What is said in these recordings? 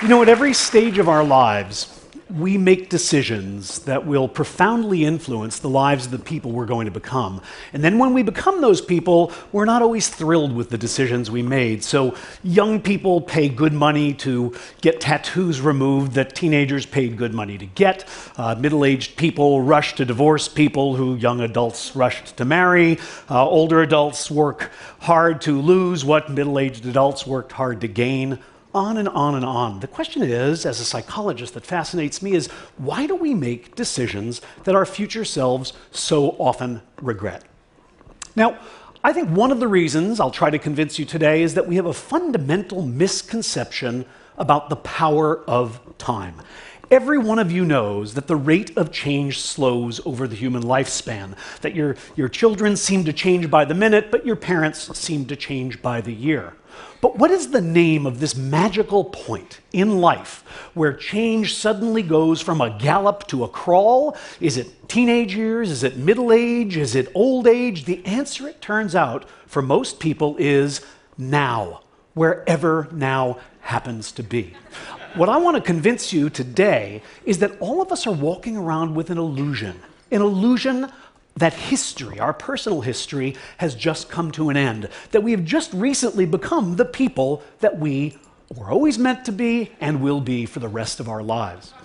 At every stage of our lives, we make decisions that will profoundly influence the lives of the people we're going to become. And then when we become those people, we're not always thrilled with the decisions we made. So young people pay good money to get tattoos removed that teenagers paid good money to get. Middle-aged people rush to divorce people who young adults rushed to marry. Older adults work hard to lose what middle-aged adults worked hard to gain. On and on and on. The question is, as a psychologist, that fascinates me is, why do we make decisions that our future selves so often regret? Now, I think one of the reasons I'll try to convince you today is that we have a fundamental misconception about the power of time. Every one of you knows that the rate of change slows over the human lifespan, that your children seem to change by the minute, but your parents seem to change by the year. But what is the name of this magical point in life where change suddenly goes from a gallop to a crawl? Is it teenage years? Is it middle age? Is it old age? The answer, it turns out, for most people is now, wherever now happens to be. What I want to convince you today is that all of us are walking around with an illusion that history, our personal history, has just come to an end, that we have just recently become the people that we were always meant to be and will be for the rest of our lives.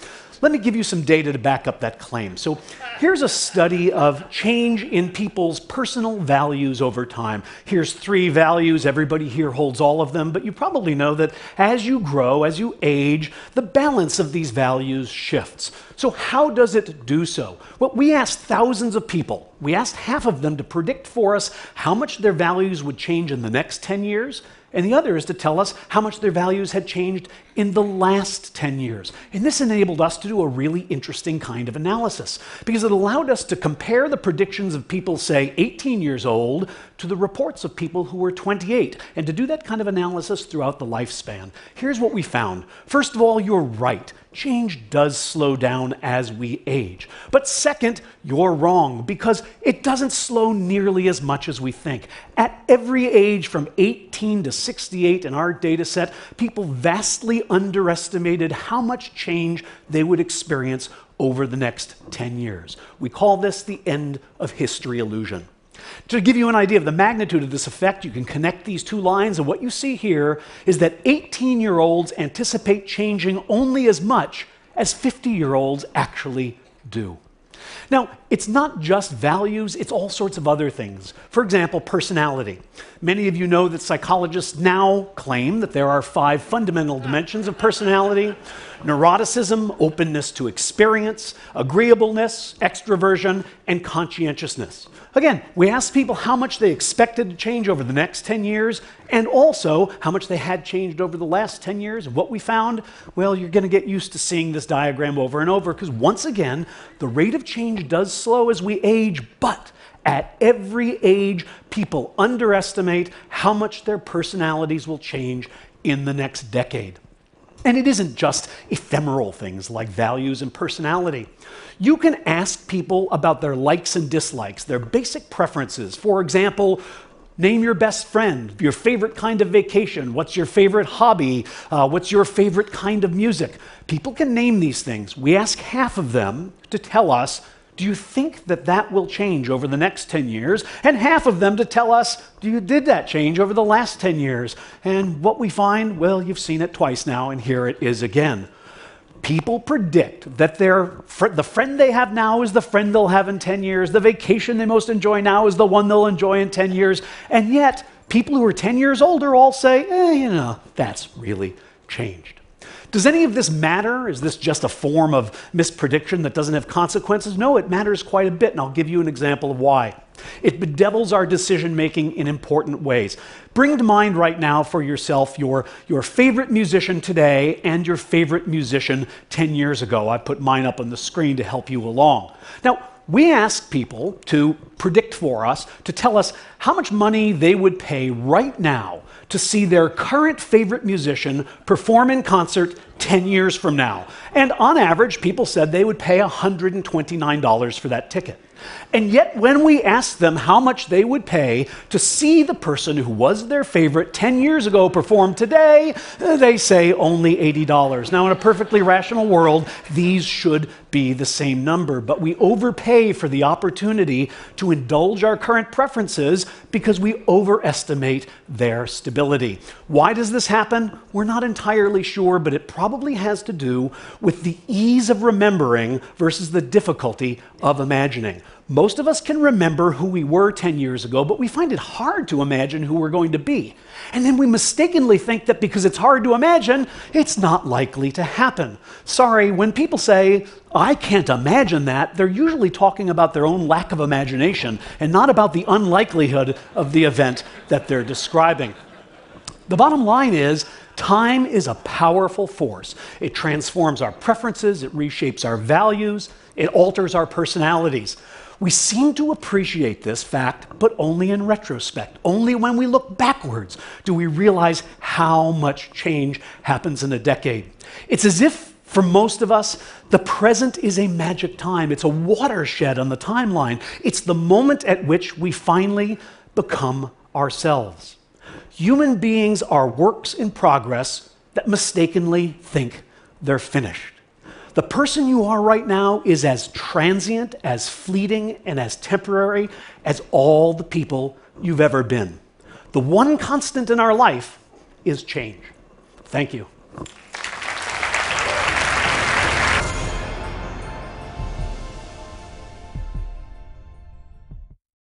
Let me give you some data to back up that claim. So here's a study of change in people's personal values over time. Here's 3 values. Everybody here holds all of them, but you probably know that as you grow, as you age, the balance of these values shifts. So how does it do so? Well, we asked thousands of people. We asked half of them to predict for us how much their values would change in the next 10 years, and the other is to tell us how much their values had changed in the last 10 years. And this enabled us to do a really interesting kind of analysis, because it allowed us to compare the predictions of people, say, 18 years old to the reports of people who were 28, and to do that kind of analysis throughout the lifespan. Here's what we found. First of all, you're right. Change does slow down as we age. But second, you're wrong, because it doesn't slow nearly as much as we think. At every age from 18 to 68 in our data set, people vastly underestimated how much change they would experience over the next 10 years. We call this the end of history illusion. To give you an idea of the magnitude of this effect, you can connect these 2 lines, and what you see here is that 18-year-olds anticipate changing only as much as 50-year-olds actually do. Now, it's not just values, it's all sorts of other things. For example, personality. Many of you know that psychologists now claim that there are 5 fundamental dimensions of personality: neuroticism, openness to experience, agreeableness, extroversion, and conscientiousness. Again, we asked people how much they expected to change over the next 10 years, and also how much they had changed over the last 10 years. And what we found, well, you're going to get used to seeing this diagram over and over, because once again, the rate of change does slow as we age, but at every age, people underestimate how much their personalities will change in the next decade. And it isn't just ephemeral things like values and personality. You can ask people about their likes and dislikes, their basic preferences. For example, name your best friend, your favorite kind of vacation, what's your favorite hobby, what's your favorite kind of music. People can name these things. We ask half of them to tell us, do you think that that will change over the next 10 years? And half of them to tell us, did that change over the last 10 years? And what we find, well, you've seen it twice now, and here it is again. People predict that the friend they have now is the friend they'll have in 10 years. The vacation they most enjoy now is the one they'll enjoy in 10 years. And yet, people who are 10 years older all say, that's really changed. Does any of this matter? Is this just a form of misprediction that doesn't have consequences? No, it matters quite a bit, and I'll give you an example of why. It bedevils our decision-making in important ways. Bring to mind right now for yourself your favorite musician today and your favorite musician 10 years ago. I put mine up on the screen to help you along. Now, we asked people to predict for us, to tell us how much money they would pay right now to see their current favorite musician perform in concert 10 years from now. And on average, people said they would pay $129 for that ticket. And yet, when we ask them how much they would pay to see the person who was their favorite 10 years ago perform today, they say only $80. Now, in a perfectly rational world, these should be the same number, but we overpay for the opportunity to indulge our current preferences because we overestimate their stability. Why does this happen? We're not entirely sure, but it probably has to do with the ease of remembering versus the difficulty of imagining. Most of us can remember who we were 10 years ago, but we find it hard to imagine who we're going to be. And then we mistakenly think that because it's hard to imagine, it's not likely to happen. Sorry, when people say, I can't imagine that, they're usually talking about their own lack of imagination and not about the unlikelihood of the event that they're describing. The bottom line is, time is a powerful force. It transforms our preferences, it reshapes our values, it alters our personalities. We seem to appreciate this fact, but only in retrospect. Only when we look backwards do we realize how much change happens in a decade. It's as if, for most of us, the present is a magic time. It's a watershed on the timeline. It's the moment at which we finally become ourselves. Human beings are works in progress that mistakenly think they're finished. The person you are right now is as transient, as fleeting, and as temporary as all the people you've ever been. The one constant in our life is change. Thank you.